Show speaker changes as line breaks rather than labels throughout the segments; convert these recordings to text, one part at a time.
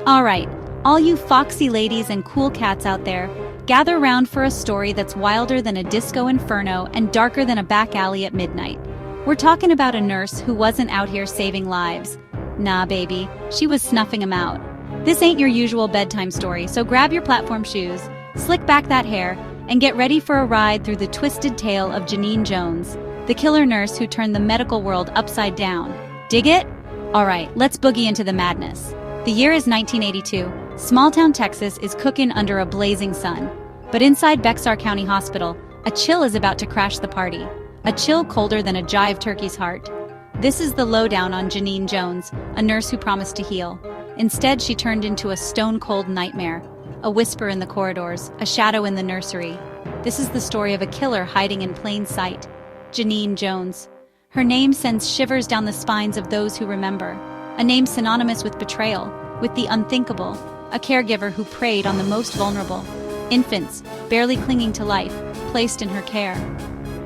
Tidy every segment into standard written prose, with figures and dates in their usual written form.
Alright, all you foxy ladies and cool cats out there, gather round for a story that's wilder than a disco inferno and darker than a back alley at midnight. We're talking about a nurse who wasn't out here saving lives. Nah, baby, she was snuffing 'em out. This ain't your usual bedtime story, so grab your platform shoes, slick back that hair, and get ready for a ride through the twisted tale of Genene Jones, the killer nurse who turned the medical world upside down. Dig it? Alright, let's boogie into the madness. The year is 1982. Small-town Texas is cooking under a blazing sun. But inside Bexar County Hospital, a chill is about to crash the party. A chill colder than a jive turkey's heart. This is the lowdown on Genene Jones, a nurse who promised to heal. Instead, she turned into a stone-cold nightmare. A whisper in the corridors, a shadow in the nursery. This is the story of a killer hiding in plain sight. Genene Jones. Her name sends shivers down the spines of those who remember. A name synonymous with betrayal, with the unthinkable. A caregiver who preyed on the most vulnerable. Infants, barely clinging to life, placed in her care.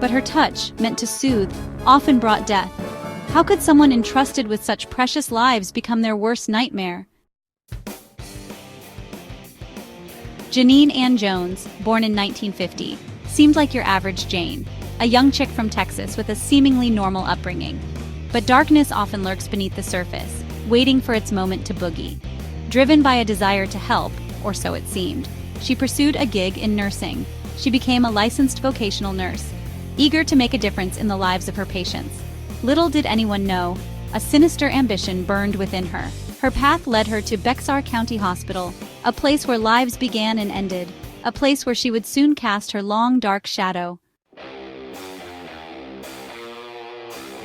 But her touch, meant to soothe, often brought death. How could someone entrusted with such precious lives become their worst nightmare? Genene Ann Jones, born in 1950, seemed like your average Jane, a young chick from Texas with a seemingly normal upbringing. But darkness often lurks beneath the surface, waiting for its moment to boogie. Driven by a desire to help, or so it seemed, she pursued a gig in nursing. She became a licensed vocational nurse, eager to make a difference in the lives of her patients. Little did anyone know, a sinister ambition burned within her. Her path led her to Bexar County Hospital, a place where lives began and ended, a place where she would soon cast her long, dark shadow.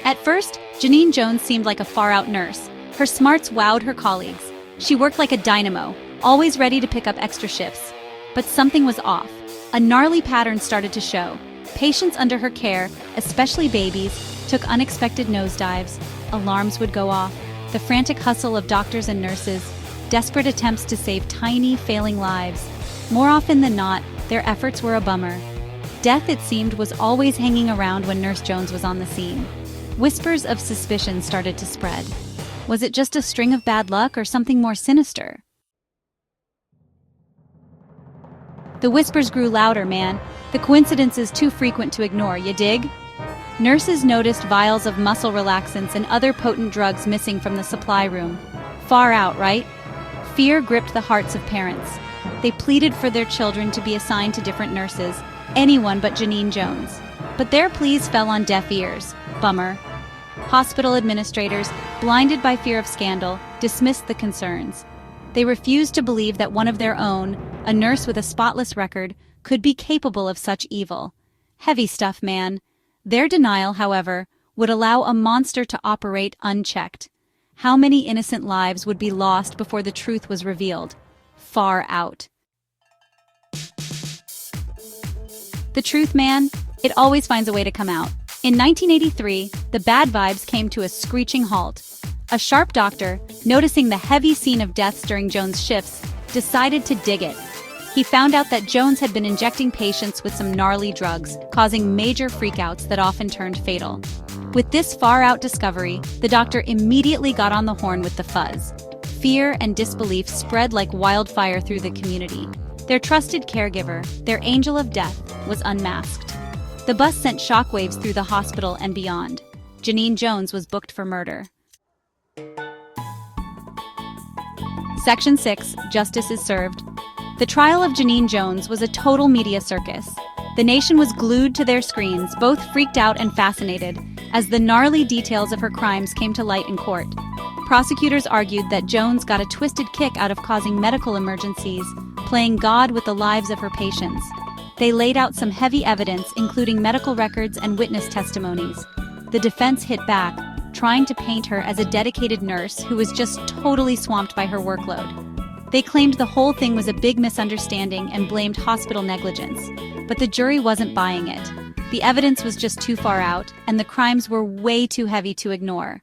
At first, Genene Jones seemed like a far-out nurse. Her smarts wowed her colleagues. She worked like a dynamo, always ready to pick up extra shifts. But something was off. A gnarly pattern started to show. Patients under her care, especially babies, took unexpected nosedives. Alarms would go off. The frantic hustle of doctors and nurses, desperate attempts to save tiny, failing lives. More often than not, their efforts were a bummer. Death, it seemed, was always hanging around when Nurse Jones was on the scene. Whispers of suspicion started to spread. Was it just a string of bad luck or something more sinister? The whispers grew louder, man. The coincidences too frequent to ignore, you dig? Nurses noticed vials of muscle relaxants and other potent drugs missing from the supply room. Far out, right? Fear gripped the hearts of parents. They pleaded for their children to be assigned to different nurses, anyone but Genene Jones. But their pleas fell on deaf ears. Bummer. Hospital administrators, blinded by fear of scandal, dismissed the concerns. They refused to believe that one of their own, a nurse with a spotless record, could be capable of such evil. Heavy stuff, man. Their denial, however, would allow a monster to operate unchecked. How many innocent lives would be lost before the truth was revealed? Far out. The truth, man, it always finds a way to come out. In 1983, the bad vibes came to a screeching halt. A sharp doctor, noticing the heavy scene of deaths during Jones' shifts, decided to dig it. He found out that Jones had been injecting patients with some gnarly drugs, causing major freakouts that often turned fatal. With this far-out discovery, the doctor immediately got on the horn with the fuzz. Fear and disbelief spread like wildfire through the community. Their trusted caregiver, their angel of death, was unmasked. The bus sent shockwaves through the hospital and beyond. Genene Jones was booked for murder. Section 6, Justice is Served. The trial of Genene Jones was a total media circus. The nation was glued to their screens, both freaked out and fascinated, as the gnarly details of her crimes came to light in court. Prosecutors argued that Jones got a twisted kick out of causing medical emergencies, playing God with the lives of her patients. They laid out some heavy evidence, including medical records and witness testimonies. The defense hit back, trying to paint her as a dedicated nurse who was just totally swamped by her workload. They claimed the whole thing was a big misunderstanding and blamed hospital negligence. But the jury wasn't buying it. The evidence was just too far out, and the crimes were way too heavy to ignore.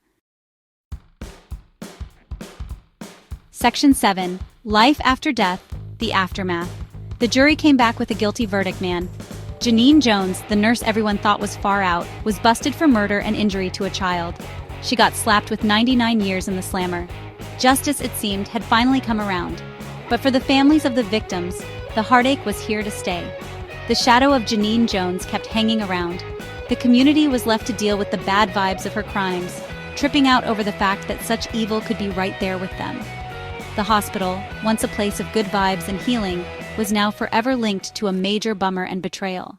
Section 7, Life After Death, The Aftermath. The jury came back with a guilty verdict, man. Genene Jones, the nurse everyone thought was far out, was busted for murder and injury to a child. She got slapped with 99 years in the slammer. Justice, it seemed, had finally come around. But for the families of the victims, the heartache was here to stay. The shadow of Genene Jones kept hanging around. The community was left to deal with the bad vibes of her crimes, tripping out over the fact that such evil could be right there with them. The hospital, once a place of good vibes and healing, was now forever linked to a major bummer and betrayal.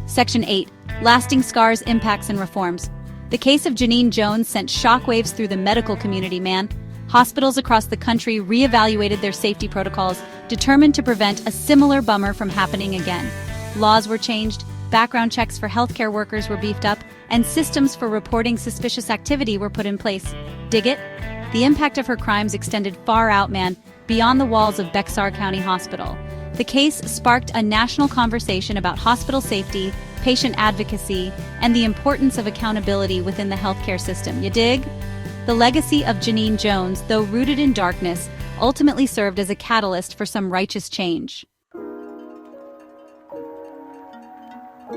Section 8. Lasting Scars, Impacts, and Reforms. The case of Genene Jones sent shockwaves through the medical community, man. Hospitals across the country reevaluated their safety protocols, determined to prevent a similar bummer from happening again. Laws were changed, background checks for healthcare workers were beefed up, and systems for reporting suspicious activity were put in place. Dig it? The impact of her crimes extended far out, man, beyond the walls of Bexar County Hospital. The case sparked a national conversation about hospital safety, patient advocacy, and the importance of accountability within the healthcare system. You dig? The legacy of Genene Jones, though rooted in darkness, ultimately served as a catalyst for some righteous change.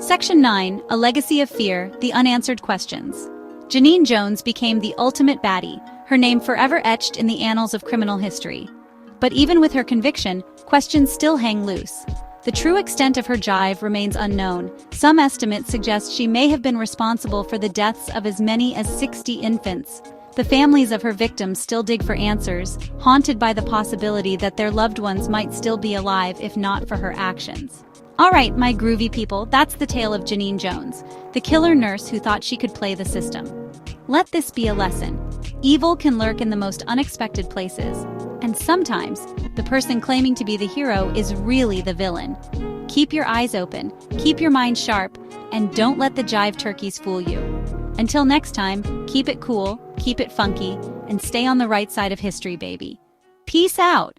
Section 9. A Legacy of Fear, The Unanswered Questions. Genene Jones became the ultimate baddie, her name forever etched in the annals of criminal history. But even with her conviction, questions still hang loose. The true extent of her jive remains unknown. Some estimates suggest she may have been responsible for the deaths of as many as 60 infants. The families of her victims still dig for answers, haunted by the possibility that their loved ones might still be alive if not for her actions. Alright, my groovy people, that's the tale of Genene Jones, the killer nurse who thought she could play the system. Let this be a lesson. Evil can lurk in the most unexpected places, and sometimes the person claiming to be the hero is really the villain. Keep your eyes open, keep your mind sharp, and don't let the jive turkeys fool you. Until next time, keep it cool, keep it funky, and stay on the right side of history, baby. Peace out!